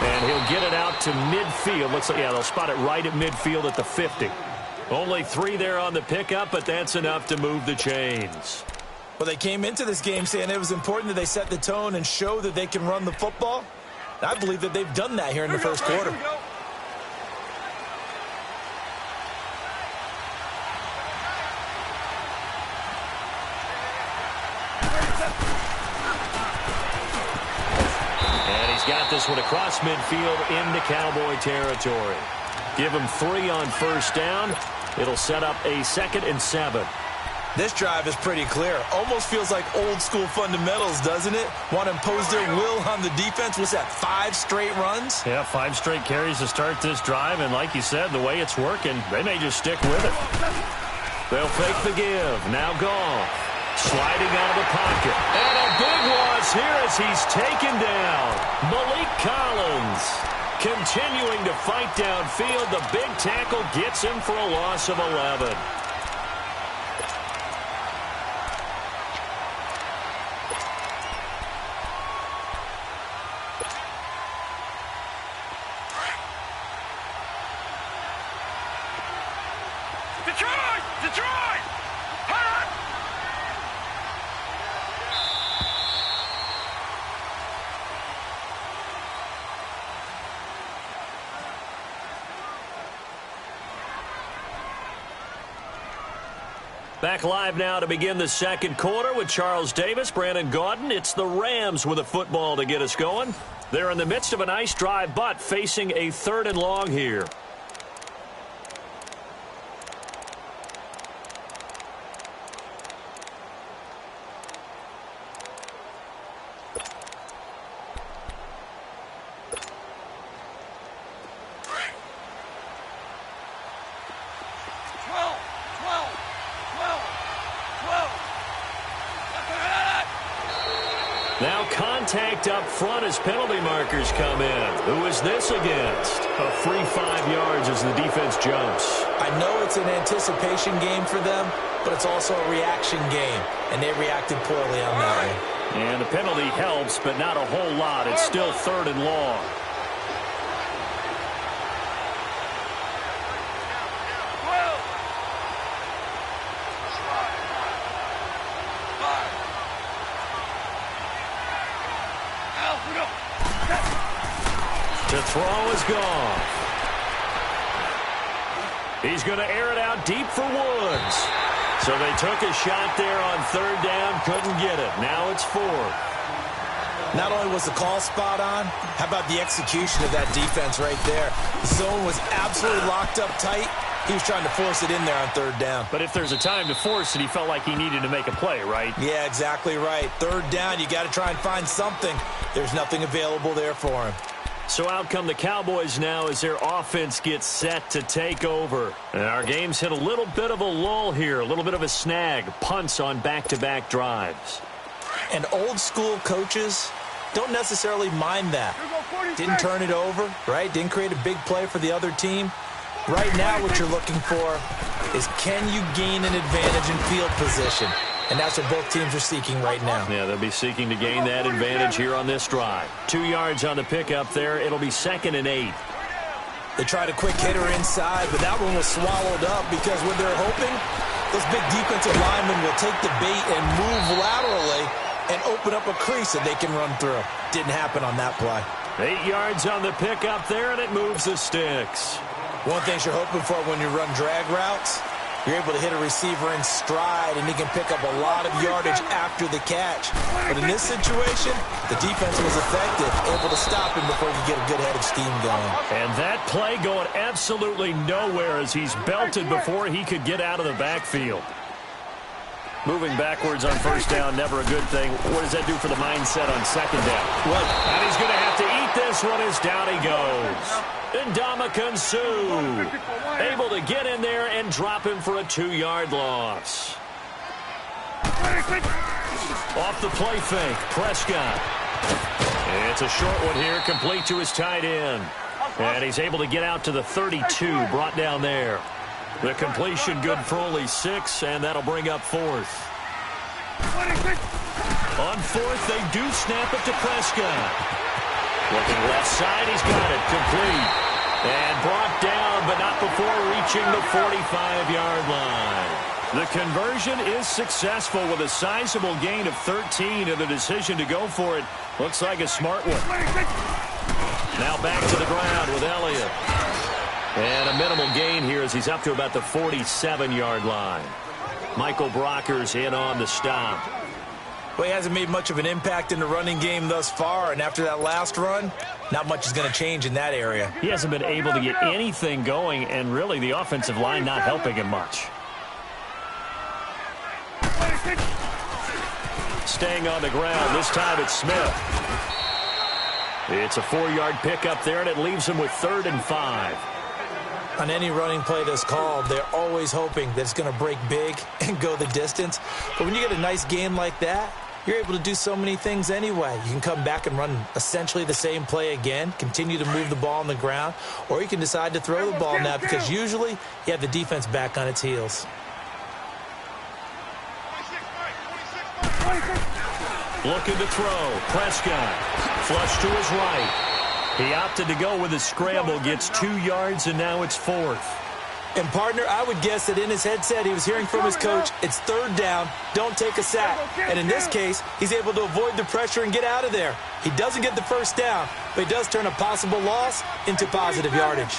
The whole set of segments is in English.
And he'll get it out to midfield. Looks like, yeah, they'll spot it right at midfield at the 50. Only 3 there on the pickup, but that's enough to move the chains. Well, they came into this game saying it was important that they set the tone and show that they can run the football. I believe that they've done that here in the first quarter. And he's got this one across midfield into Cowboy territory. Give him 3 on first down. It'll set up a 2nd and 7. This drive is pretty clear. Almost feels like old school fundamentals, doesn't it? Want to impose their will on the defense. What's that, 5 straight runs? Yeah, 5 straight carries to start this drive. And like you said, the way it's working, they may just stick with it. They'll fake the give. Now Goff. Sliding out of the pocket. And a big loss here as he's taken down. Malik Collins continuing to fight downfield. The big tackle gets him for a loss of 11. Back live now to begin the second quarter with Charles Davis, Brandon Gaudin. It's the Rams with a football to get us going. They're in the midst of a nice drive, but facing a 3rd and long here. Now contact up front as penalty markers come in. Who is this against? A free 5 yards as the defense jumps. I know it's an anticipation game for them, but it's also a reaction game, and they reacted poorly on that one. And the penalty helps, but not a whole lot. It's still 3rd and long. To throw is Goff. He's going to air it out deep for Woods. So they took a shot there on 3rd down, couldn't get it. Now it's 4th. Not only was the call spot on, how about the execution of that defense right there? The zone was absolutely locked up tight. He was trying to force it in there on 3rd down. But if there's a time to force it, he felt like he needed to make a play, right? Yeah, exactly right. 3rd down, you got to try and find something. There's nothing available there for him. So out come the Cowboys now as their offense gets set to take over. And our game's hit a little bit of a lull here, a little bit of a snag. Punts on back-to-back drives. And old school coaches don't necessarily mind that. Didn't turn it over, right? Didn't create a big play for the other team. Right now what you're looking for is, can you gain an advantage in field position? And that's what both teams are seeking right now. Yeah, they'll be seeking to gain that advantage here on this drive. 2 yards on the pickup there. It'll be 2nd and 8. They tried a quick hitter inside, but that one was swallowed up because what they're hoping, those big defensive linemen will take the bait and move laterally and open up a crease that they can run through. Didn't happen on that play. 8 yards on the pickup there, and it moves the sticks. One thing you're hoping for when you run drag routes, you're able to hit a receiver in stride, and he can pick up a lot of yardage after the catch. But in this situation, the defense was effective, able to stop him before he could get a good head of steam going. And that play going absolutely nowhere as he's belted before he could get out of the backfield. Moving backwards on first down, never a good thing. What does that do for the mindset on 2nd down? Well, and he's going to have to eat this one as down he goes. Ndamukong Suh able to get in there and drop him for a 2-yard loss. Off the play fake, Prescott. It's a short one here, complete to his tight end. And he's able to get out to the 32, brought down there. The completion good for only 6, and that'll bring up 4th. On 4th, they do snap it to Prescott. Looking left side, he's got it. Complete. And brought down, but not before reaching the 45-yard line. The conversion is successful with a sizable gain of 13, and the decision to go for it looks like a smart one. Now back to the ground with Elliott. And a minimal gain here as he's up to about the 47-yard line. Michael Brocker's in on the stop. Well, he hasn't made much of an impact in the running game thus far, and after that last run, not much is going to change in that area. He hasn't been able to get anything going, and really the offensive line not helping him much. Staying on the ground, this time it's Smith. It's a 4-yard pickup there, and it leaves him with 3rd and 5. On any running play that's called, they're always hoping that it's going to break big and go the distance. But when you get a nice gain like that, you're able to do so many things anyway. You can come back and run essentially the same play again, continue to move the ball on the ground, or you can decide to throw the ball now because usually you have the defense back on its heels. Looking to throw. Prescott. Flush to his right. He opted to go with a scramble, gets 2 yards, and now it's 4th. And, partner, I would guess that in his headset he was hearing from his coach, it's 3rd down, don't take a sack. And in this case, he's able to avoid the pressure and get out of there. He doesn't get the 1st down, but he does turn a possible loss into positive yardage.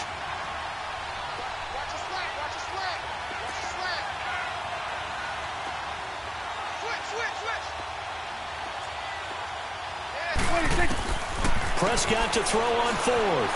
Prescott to throw on 4th.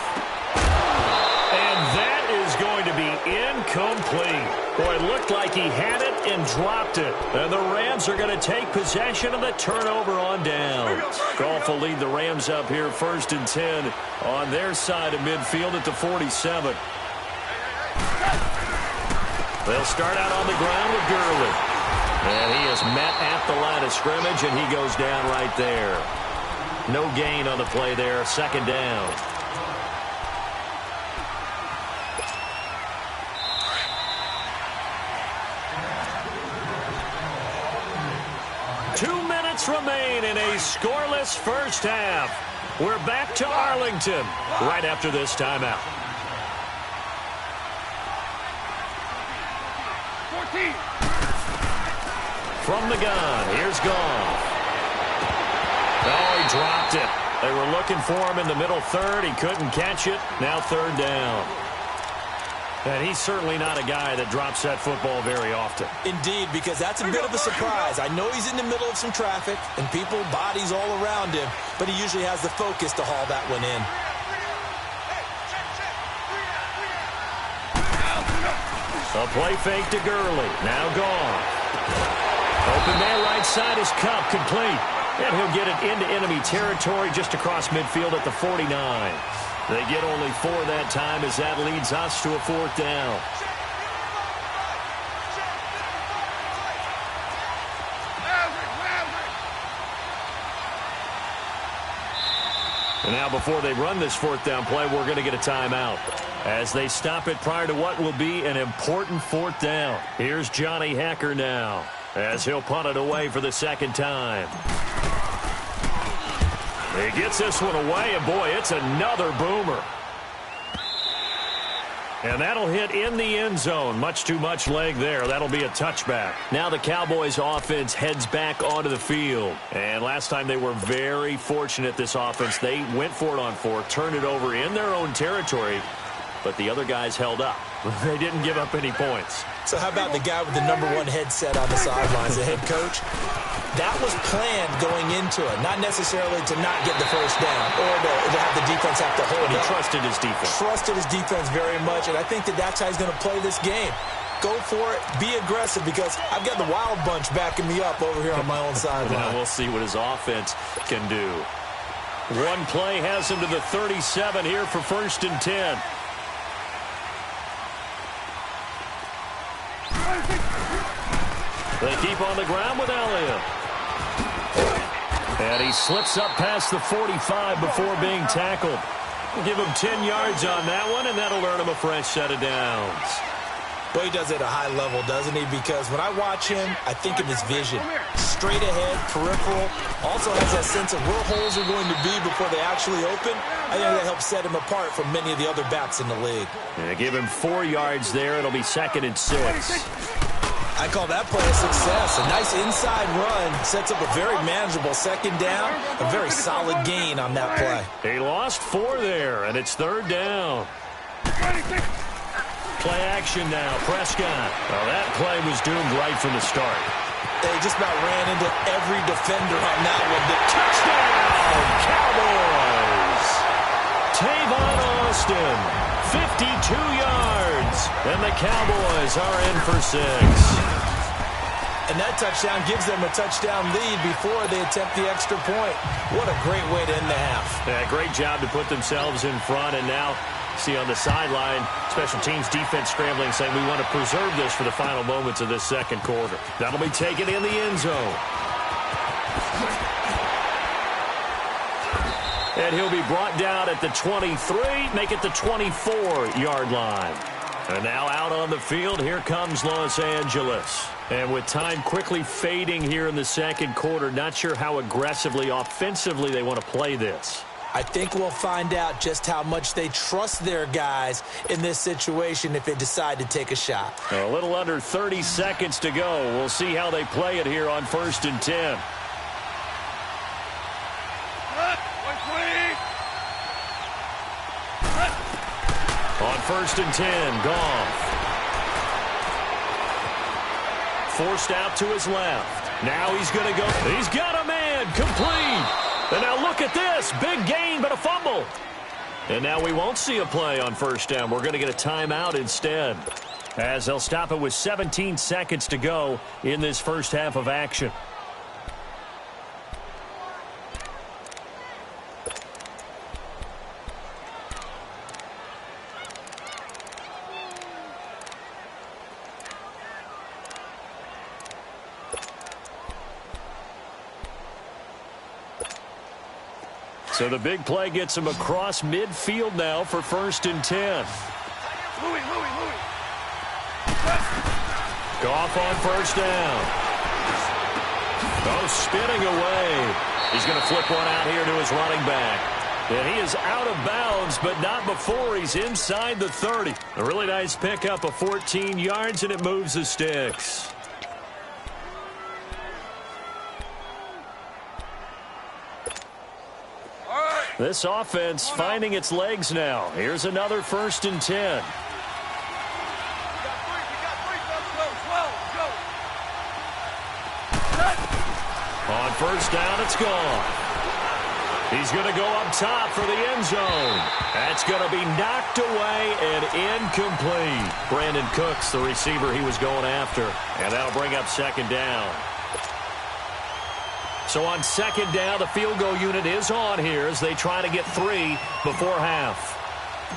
And that is going to be incomplete. Boy, it looked like he had it and dropped it. And the Rams are going to take possession of the turnover on downs. Goff will lead the Rams up here 1st and 10 on their side of midfield at the 47. They'll start out on the ground with Gurley. And he is met at the line of scrimmage, and he goes down right there. No gain on the play there, 2nd down. Two minutes remain in a scoreless first half. We're back to Arlington right after this timeout. 14. From the gun, here's Goff. Oh, he dropped it. They were looking for him in the middle 3rd. He couldn't catch it. Now 3rd down. And he's certainly not a guy that drops that football very often. Indeed, because that's a bit of a surprise. I know he's in the middle of some traffic and people, bodies all around him, but he usually has the focus to haul that one in. A play fake to Gurley. Now gone. Open there, right side is Cup, complete. And he'll get it into enemy territory just across midfield at the 49. They get only 4 that time as that leads us to a 4th down. And now before they run this 4th down play, we're going to get a timeout as they stop it prior to what will be an important 4th down. Here's Johnny Hacker now as he'll punt it away for the 2nd time. He gets this one away, and boy, it's another boomer. And that'll hit in the end zone. Much too much leg there. That'll be a touchback. Now the Cowboys offense heads back onto the field. And last time they were very fortunate, this offense. They went for it on 4, turned it over in their own territory, but the other guys held up. They didn't give up any points. So how about the guy with the #1 headset on the sidelines, the head coach? That was planned going into it, not necessarily to not get the 1st down or to have the defense have to hold it. He trusted his defense. Trusted his defense very much, and I think that that's how he's going to play this game. Go for it, be aggressive, because I've got the Wild Bunch backing me up over here on my own sideline. Now we'll see what his offense can do. One play has him to the 37 here for 1st and 10. They keep on the ground with Elliott. And he slips up past the 45 before being tackled. We'll give him 10 yards on that one, and that'll earn him a fresh set of downs. Well, he does it at a high level, doesn't he? Because when I watch him, I think of his vision. Straight ahead, peripheral. Also has that sense of where holes are going to be before they actually open. I think that helps set him apart from many of the other backs in the league. Yeah, give him 4 yards there. It'll be 2nd and 6. I call that play a success. A nice inside run sets up a very manageable 2nd down. A very solid gain on that play. He lost 4 there, and it's 3rd down. Play action now, Prescott. Well, that play was doomed right from the start. They just about ran into every defender on that one. Touchdown, Cowboys! Tavon Austin, 52 yards, and the Cowboys are in for 6. And that touchdown gives them a touchdown lead before they attempt the extra point. What a great way to end the half. Yeah, great job to put themselves in front, and now see on the sideline, special teams defense scrambling, saying we want to preserve this for the final moments of this 2nd quarter. That'll be taken in the end zone. And he'll be brought down at the 23, make it the 24-yard line. And now out on the field, here comes Los Angeles. And with time quickly fading here in the 2nd quarter, not sure how aggressively, offensively they want to play this. I think we'll find out just how much they trust their guys in this situation if they decide to take a shot. A little under 30 seconds to go. We'll see how they play it here on 1st and 10. On 1st and 10, Goff. Forced out to his left. Now he's going to go. He's got a man. Complete. And now look at this. Big gain, but a fumble. And now we won't see a play on 1st down. We're going to get a timeout instead, as they'll stop it with 17 seconds to go in this first half of action. So the big play gets him across midfield now for 1st and 10. Goff on 1st down. Oh, spinning away. He's going to flip one out here to his running back. And he is out of bounds, but not before he's inside the 30. A really nice pickup of 14 yards, and it moves the sticks. This offense finding its legs now. Here's another 1st and 10. On 1st down, it's gone. He's going to go up top for the end zone. That's going to be knocked away and incomplete. Brandon Cooks, the receiver he was going after. And that'll bring up 2nd down. So on 2nd down, the field goal unit is on here as they try to get 3 before half.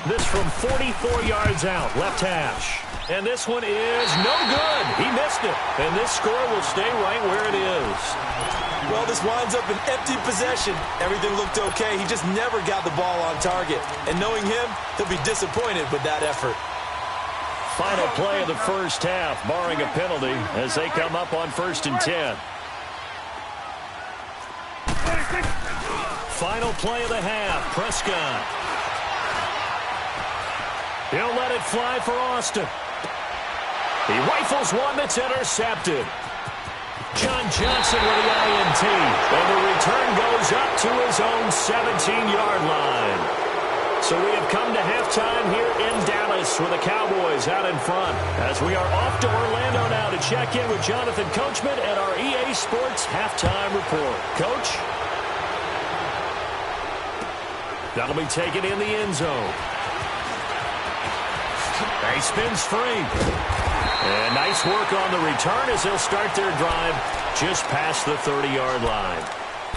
This from 44 yards out, left hash. And this one is no good. He missed it. And this score will stay right where it is. Well, this winds up an empty possession. Everything looked okay. He just never got the ball on target. And knowing him, he'll be disappointed with that effort. Final play of the first half, barring a penalty, as they come up on 1st and 10. Final play of the half, Prescott. He'll let it fly for Austin. He rifles one that's intercepted. John Johnson with the INT. And the return goes up to his own 17-yard line. So we have come to halftime here in Dallas with the Cowboys out in front. As we are off to Orlando now to check in with Jonathan Coachman and our EA Sports halftime report. Coach? That'll be taken in the end zone. He spins free. And nice work on the return as they'll start their drive just past the 30-yard line.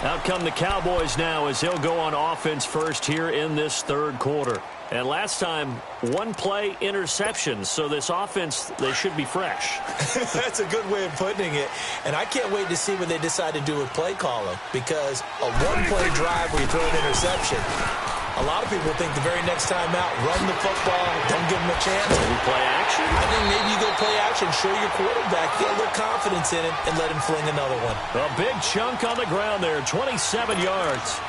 Out come the Cowboys now as they'll go on offense first here in this 3rd quarter. And last time, 1 play interception. So this offense, they should be fresh. That's a good way of putting it. And I can't wait to see what they decide to do with play calling. Because a 1-play drive where you throw an interception, A lot of people think the very next time out, run the football, don't give him a chance. Maybe play action? I think maybe you go play action, show your quarterback, get a little confidence in it, and let him fling another one. A big chunk on the ground there, 27 yards.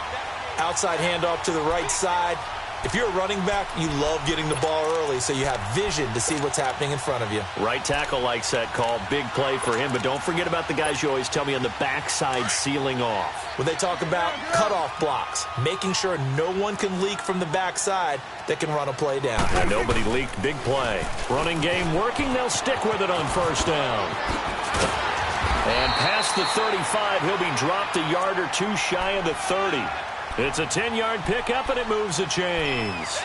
Outside handoff to the right side. If you're a running back, you love getting the ball early so you have vision to see what's happening in front of you. Right tackle likes that call. Big play for him, but don't forget about the guys you always tell me on the backside sealing off. When they talk about cutoff blocks, making sure no one can leak from the backside that can run a play down. And nobody leaked. Big play. Running game working. They'll stick with it on first down. And past the 35, he'll be dropped a yard or two shy of the 30. It's a 10-yard pickup, and it moves the chains.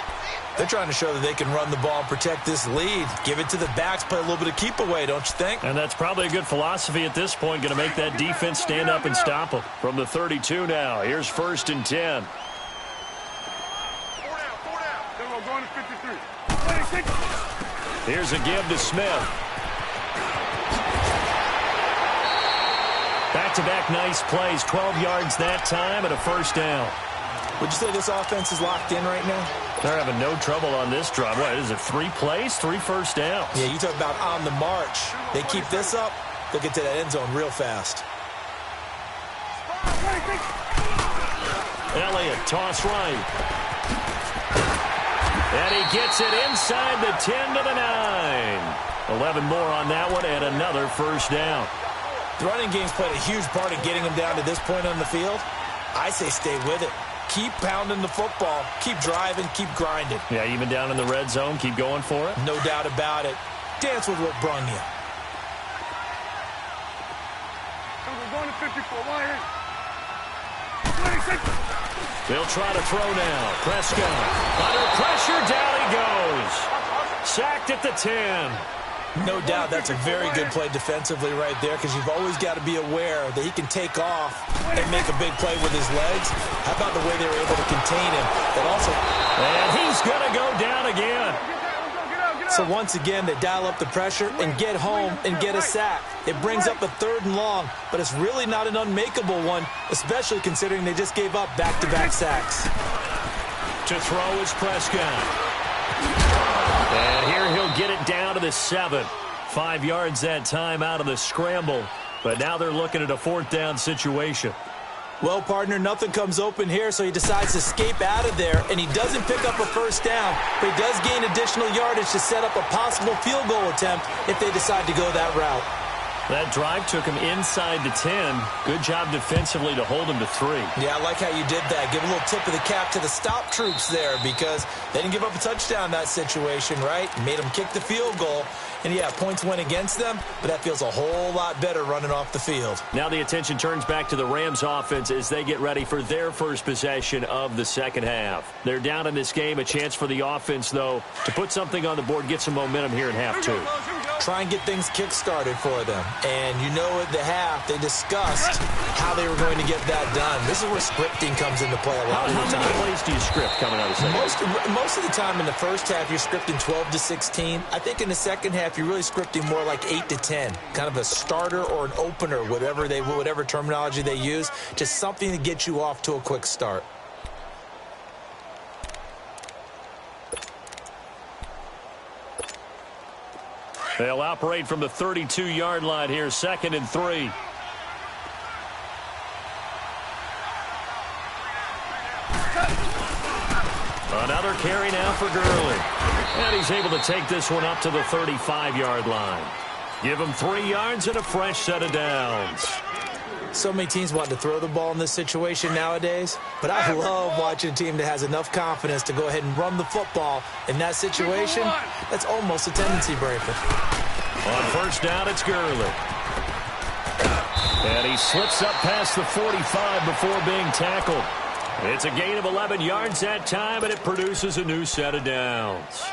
They're trying to show that they can run the ball and protect this lead. Give it to the backs, play a little bit of keep away, don't you think? And that's probably a good philosophy at this point, going to make that defense stand up and stop them. From the 32 now, here's 1st and 10. 4 down. Then we're going to 53. Here's a give to Smith. Back-to-back nice plays, 12 yards that time and a first down. Would you say this offense is locked in right now? They're having no trouble on this drive. What is it, 3 plays, 3 first downs? Yeah, you talk about on the march. They keep this up, they'll get to that end zone real fast. Elliott, toss right. And he gets it inside the 10 to the 9. 11 more on that one and another first down. The running game's played a huge part in getting them down to this point on the field. I say stay with it. Keep pounding the football. Keep driving. Keep grinding. Yeah, even down in the red zone, keep going for it. No doubt about it. Dance with what brung you. So we're going to 54. Why 26. They'll try to throw now. Prescott under pressure. Down he goes. Sacked at the 10. No doubt that's a very good play defensively right there because you've always got to be aware that he can take off and make a big play with his legs. How about the way they were able to contain him? And he's going to go down again. So once again, they dial up the pressure and get home and get a sack. It brings up a 3rd and long, but it's really not an unmakeable one, especially considering they just gave up back-to-back sacks. To throw is Prescott. And here he'll get it down to the 7. 5 yards that time out of the scramble. But now they're looking at a 4th down situation. Well, partner, nothing comes open here, so he decides to escape out of there, and he doesn't pick up a first down, but he does gain additional yardage to set up a possible field goal attempt if they decide to go that route. That drive took him inside the 10. Good job defensively to hold him to 3. Yeah, I like how you did that. Give a little tip of the cap to the stop troops there because they didn't give up a touchdown in that situation, right? Made them kick the field goal. And, yeah, points went against them, but that feels a whole lot better running off the field. Now the attention turns back to the Rams offense as they get ready for their first possession of the second half. They're down in this game. A chance for the offense, though, to put something on the board, get some momentum here in half 2. Try and get things kick-started for them. And you know at the half, they discussed how they were going to get that done. This is where scripting comes into play a lot of the time. How many plays do you script coming out of the second? Most of the time in the first half, you're scripting 12 to 16. I think in the second half, you're really scripting more like 8 to 10. Kind of a starter or an opener, whatever terminology they use. Just something to get you off to a quick start. They'll operate from the 32-yard line here, 2nd and 3. Another carry now for Gurley. And he's able to take this one up to the 35-yard line. Give him 3 yards and a fresh set of downs. So many teams want to throw the ball in this situation nowadays, but I love watching a team that has enough confidence to go ahead and run the football. In that situation, that's almost a tendency breaker. On first down, it's Gurley. And he slips up past the 45 before being tackled. It's a gain of 11 yards that time, and it produces a new set of downs.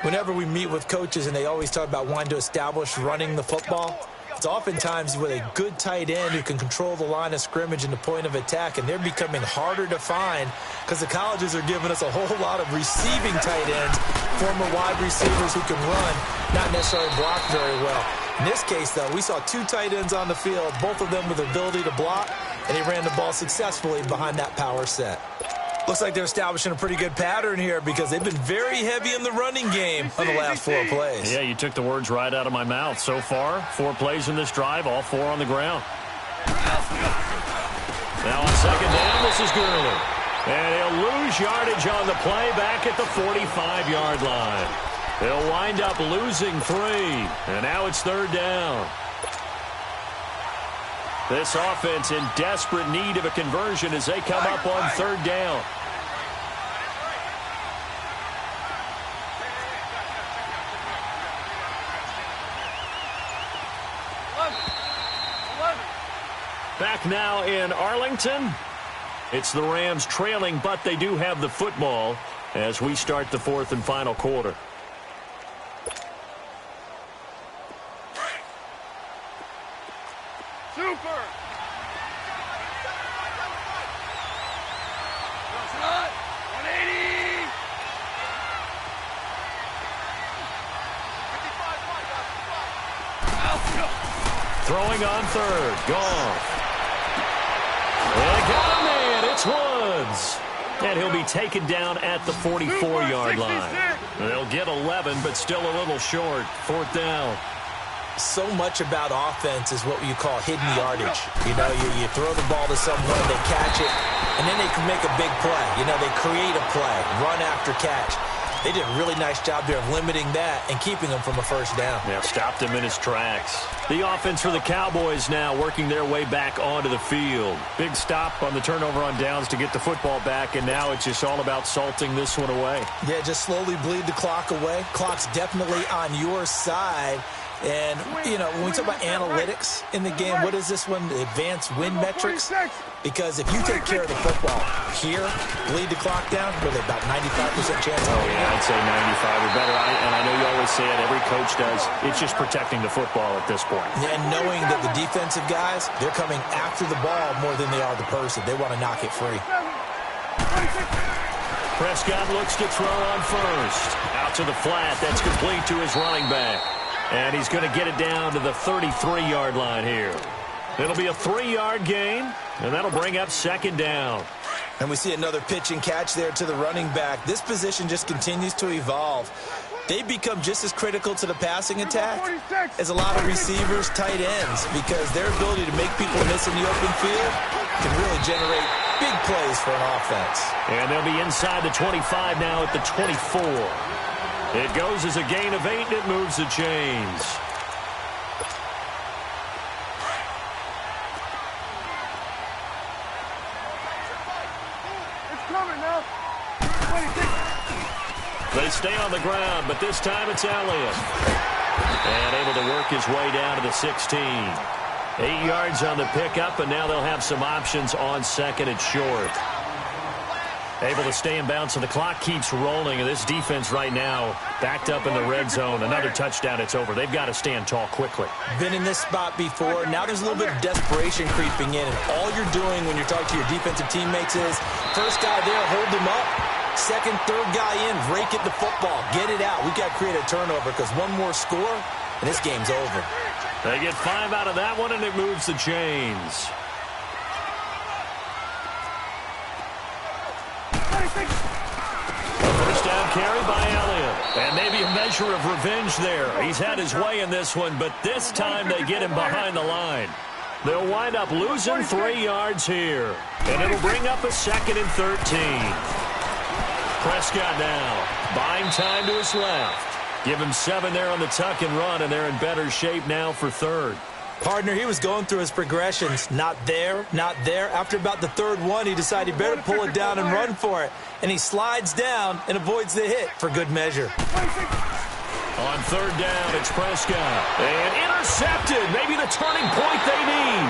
Whenever we meet with coaches and they always talk about wanting to establish running the football, it's oftentimes with a good tight end who can control the line of scrimmage and the point of attack, and they're becoming harder to find because the colleges are giving us a whole lot of receiving tight ends, former wide receivers who can run, not necessarily block very well. In this case, though, we saw 2 tight ends on the field, both of them with the ability to block, and he ran the ball successfully behind that power set. Looks like they're establishing a pretty good pattern here because they've been very heavy in the running game on the last 4 plays. Yeah, you took the words right out of my mouth. So far, 4 plays in this drive, all 4 on the ground. Now on second down, this is Gurley. And he'll lose yardage on the play back at the 45-yard line. They'll wind up losing 3. And now it's 3rd down. This offense in desperate need of a conversion as they come up on 3rd down. Back now in Arlington. It's the Rams trailing, but they do have the football as we start the 4th and final quarter. Super! 180! Throwing on 3rd. Gone. They got a man. It's Woods. And he'll be taken down at the 44-yard line. They'll get 11, but still a little short. 4th down. So much about offense is what you call hidden yardage. You know, you throw the ball to someone, they catch it, and then they can make a big play. You know, they create a play, run after catch. They did a really nice job there of limiting that and keeping him from a 1st down. Yeah, stopped him in his tracks. The offense for the Cowboys now working their way back onto the field. Big stop on the turnover on downs to get the football back, and now it's just all about salting this one away. Yeah, just slowly bleed the clock away. Clock's definitely on your side. And, you know, when we talk about analytics in the game, what is this one? Advanced win metrics? Because if you take care of the football here, bleed the clock down, with about 95% chance. Oh, yeah, I'd say 95 or better. And I know you always say it, every coach does. It's just protecting the football at this point. And knowing that the defensive guys, they're coming after the ball more than they are the person. They want to knock it free. Prescott looks to throw on 1st. Out to the flat. That's complete to his running back. And he's going to get it down to the 33-yard line here. It'll be a 3-yard gain, and that'll bring up 2nd down. And we see another pitch and catch there to the running back. This position just continues to evolve. They become just as critical to the passing attack as a lot of receivers, tight ends, because their ability to make people miss in the open field can really generate big plays for an offense. And they'll be inside the 25 now at the 24. It goes as a gain of 8, and it moves the chains. It's coming now. They stay on the ground, but this time it's Elliott. And able to work his way down to the 16. 8 yards on the pickup, and now they'll have some options on 2nd and short. Able to stay in bounds, so the clock keeps rolling, and this defense right now backed up in the red zone. Another touchdown, it's over. They've got to stand tall quickly. Been in this spot before. Now there's a little bit of desperation creeping in, and all you're doing when you're talking to your defensive teammates is, first guy there, hold him up. Second, third guy in, rake at the football. Get it out. We've got to create a turnover because one more score, and this game's over. They get 5 out of that one, and it moves the chains. First down carry by Elliott. And maybe a measure of revenge there. He's had his way in this one, but this time they get him behind the line. They'll wind up losing 3 yards here. And it'll bring up a 2nd and 13. Prescott now buying time to his left. Give him 7 there on the tuck and run, and they're in better shape now for 3rd. Partner, he was going through his progressions. Not there, not there. After about the 3rd one, he decided he better pull it down and run for it. And he slides down and avoids the hit for good measure. On 3rd down, it's Prescott. And intercepted. Maybe the turning point they need.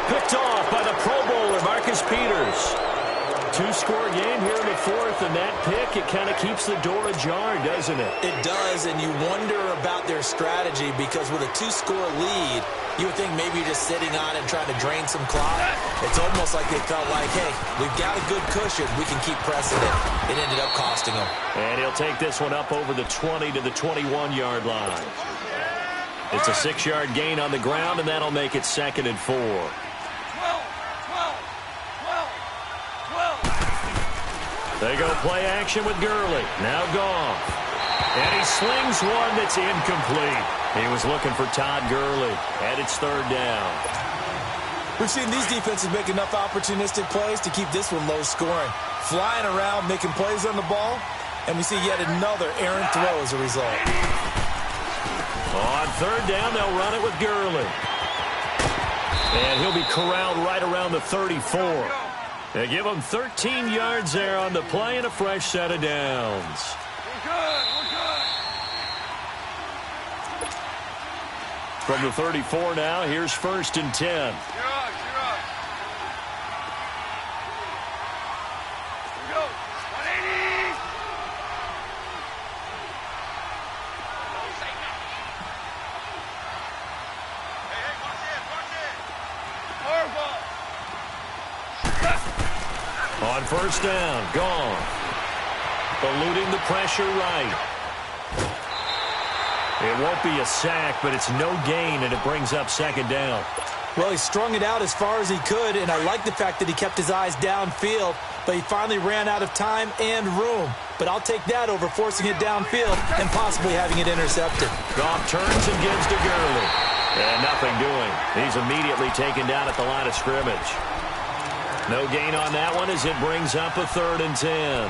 Picked off by the Pro Bowler, Marcus Peters. 2-score game here in the 4th, and that pick, it kind of keeps the door ajar, doesn't it? It does, and you wonder about their strategy because with a 2-score lead, you would think maybe you're just sitting on it and trying to drain some clock. It's almost like they felt like, hey, we've got a good cushion. We can keep pressing it. It ended up costing them. And he'll take this one up over the 20 to the 21-yard line. It's a 6-yard gain on the ground, and that'll make it 2nd and 4. They go play action with Gurley. Now Goff. And he slings one that's incomplete. He was looking for Todd Gurley. And it's third down. We've seen these defenses make enough opportunistic plays to keep this one low scoring. Flying around, making plays on the ball, and we see yet another errant throw as a result. On third down, they'll run it with Gurley. And he'll be corralled right around the 34. They give him 13 yards there on the play and a fresh set of downs. From the 34 now, here's 1st and 10. On first down, gone. Eluding the pressure right. It won't be a sack, but it's no gain, and it brings up second down. Well, he strung it out as far as he could, and I like the fact that he kept his eyes downfield, but he finally ran out of time and room. But I'll take that over forcing it downfield and possibly having it intercepted. Goff turns and gives to Gurley. And nothing doing. He's immediately taken down at the line of scrimmage. No gain on that one as it brings up a 3rd and 10.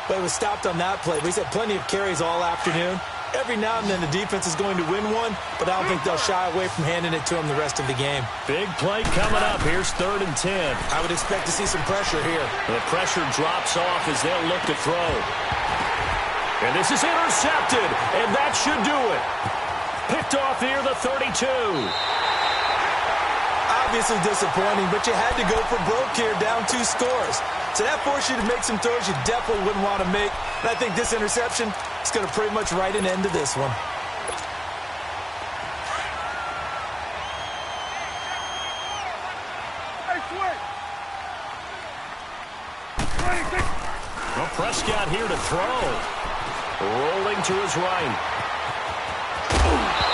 But it was stopped on that play. He's had plenty of carries all afternoon. Every now and then the defense is going to win one, but I don't think they'll shy away from handing it to him the rest of the game. Big play coming up. Here's 3rd and 10. I would expect to see some pressure here. The pressure drops off as they'll look to throw. And this is intercepted, and that should do it. Picked off near the 32. Obviously disappointing, but you had to go for broke here, down 2 scores. So that forced you to make some throws you definitely wouldn't want to make. And I think this interception is going to pretty much write an end to this one. Well, Prescott here to throw. Rolling to his right.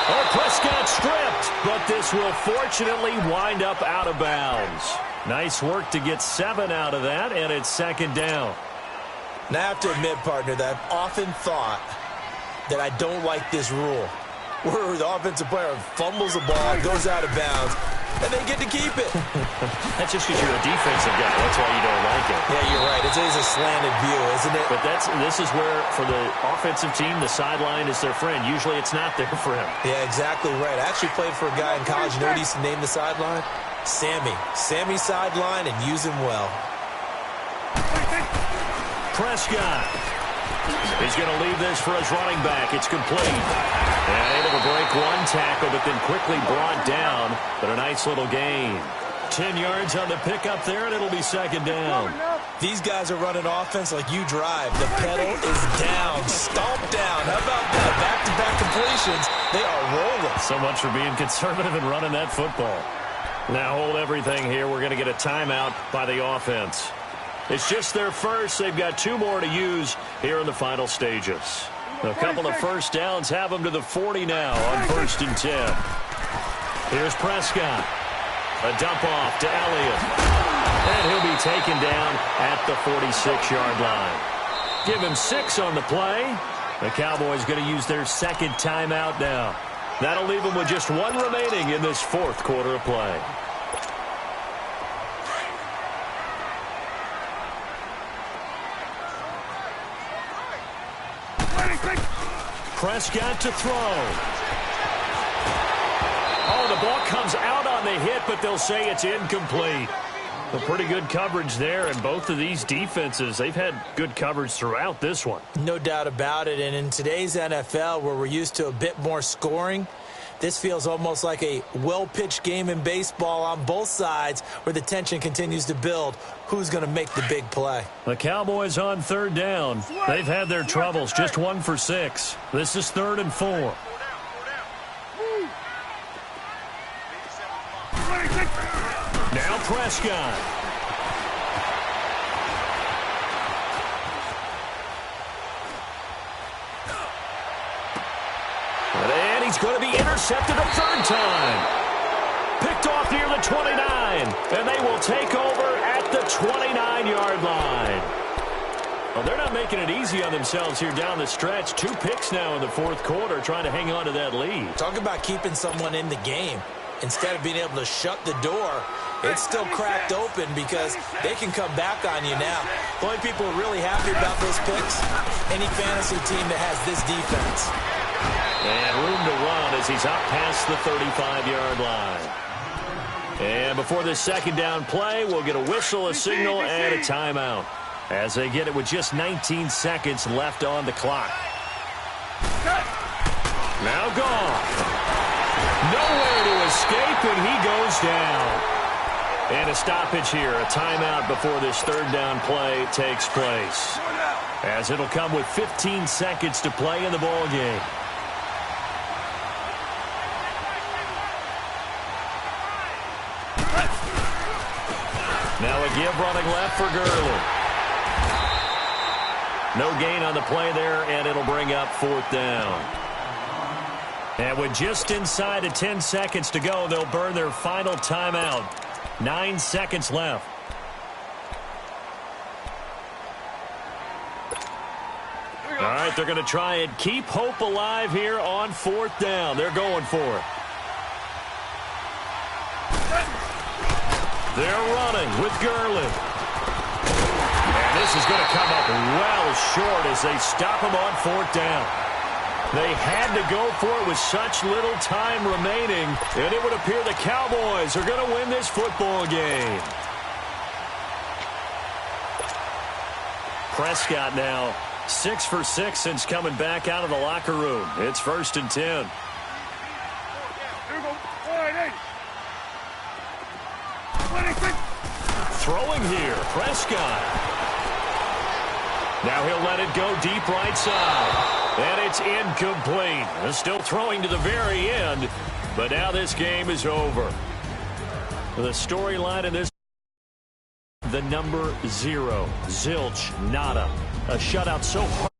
Oh, Prescott stripped, but this will fortunately wind up out of bounds. Nice work to get 7 out of that, and it's second down. Now, I have to admit, partner, that I've often thought that I don't like this rule, where the offensive player fumbles the ball, goes out of bounds, and they get to keep it. That's just because you're a defensive guy. That's why you don't like it. Yeah, you're right. It's always a slanted view, isn't it? But this is where, for the offensive team, the sideline is their friend. Usually it's not there for him. Yeah, exactly right. I actually played for a guy in college. You know what he used to name the sideline? Sammy. Sammy sideline, and use him well. Prescott. He's going to leave this for his running back. It's complete. And able to break one tackle, but then quickly brought down. But a nice little gain. 10 yards on the pickup there, and it'll be second down. These guys are running offense like you drive. The pedal is down, stomped down. How about that? Back-to-back completions. They are rolling. So much for being conservative and running that football. Now hold everything here. We're going to get a timeout by the offense. It's just their first. They've got 2 more to use here in the final stages. A couple of first downs have them to the 40 now on 1st and 10. Here's Prescott. A dump off to Elliott. And he'll be taken down at the 46-yard line. Give him 6 on the play. The Cowboys going to use their second timeout now. That'll leave them with just 1 remaining in this 4th quarter of play. Prescott to throw. Oh, the ball comes out on the hit, but they'll say it's incomplete. Well, pretty good coverage there, and both of these defenses, they've had good coverage throughout this one. No doubt about it, and in today's NFL, where we're used to a bit more scoring, this feels almost like a well-pitched game in baseball on both sides where the tension continues to build. Who's going to make the big play? The Cowboys on 3rd down. They've had their troubles, just 1 for 6. This is 3rd and 4. Now Prescott. And he's going to be intercepted a 3rd time. Picked off near the 29. And they will take over at the 29-yard line. Well, they're not making it easy on themselves here down the stretch. 2 picks now in the fourth quarter, trying to hang on to that lead. Talk about keeping someone in the game. Instead of being able to shut the door, it's still cracked open because they can come back on you now. The only people who are really happy about those picks, any fantasy team that has this defense. And room to run as he's up past the 35-yard line. And before this second down play, we'll get a whistle, a signal, and a timeout, as they get it with just 19 seconds left on the clock. Now gone. Nowhere to escape, and he goes down. And a stoppage here, a timeout before this third down play takes place, as it'll come with 15 seconds to play in the ball game. Now a give running left for Gurley. No gain on the play there, and it'll bring up fourth down. And with just inside of 10 seconds to go, they'll burn their final timeout. 9 seconds left. All right, they're going to try and keep hope alive here on fourth down. They're going for it. They're running with Gurley. And this is going to come up well short as they stop him on fourth down. They had to go for it with such little time remaining, and it would appear the Cowboys are going to win this football game. Prescott now 6 for 6 since coming back out of the locker room. It's 1st and 10. Here we go. All right, 26. Throwing here, Prescott. Now he'll let it go deep right side. And it's incomplete. Still throwing to the very end, but now this game is over. The storyline in this, the number 0, zilch, nada. A shutout so hard.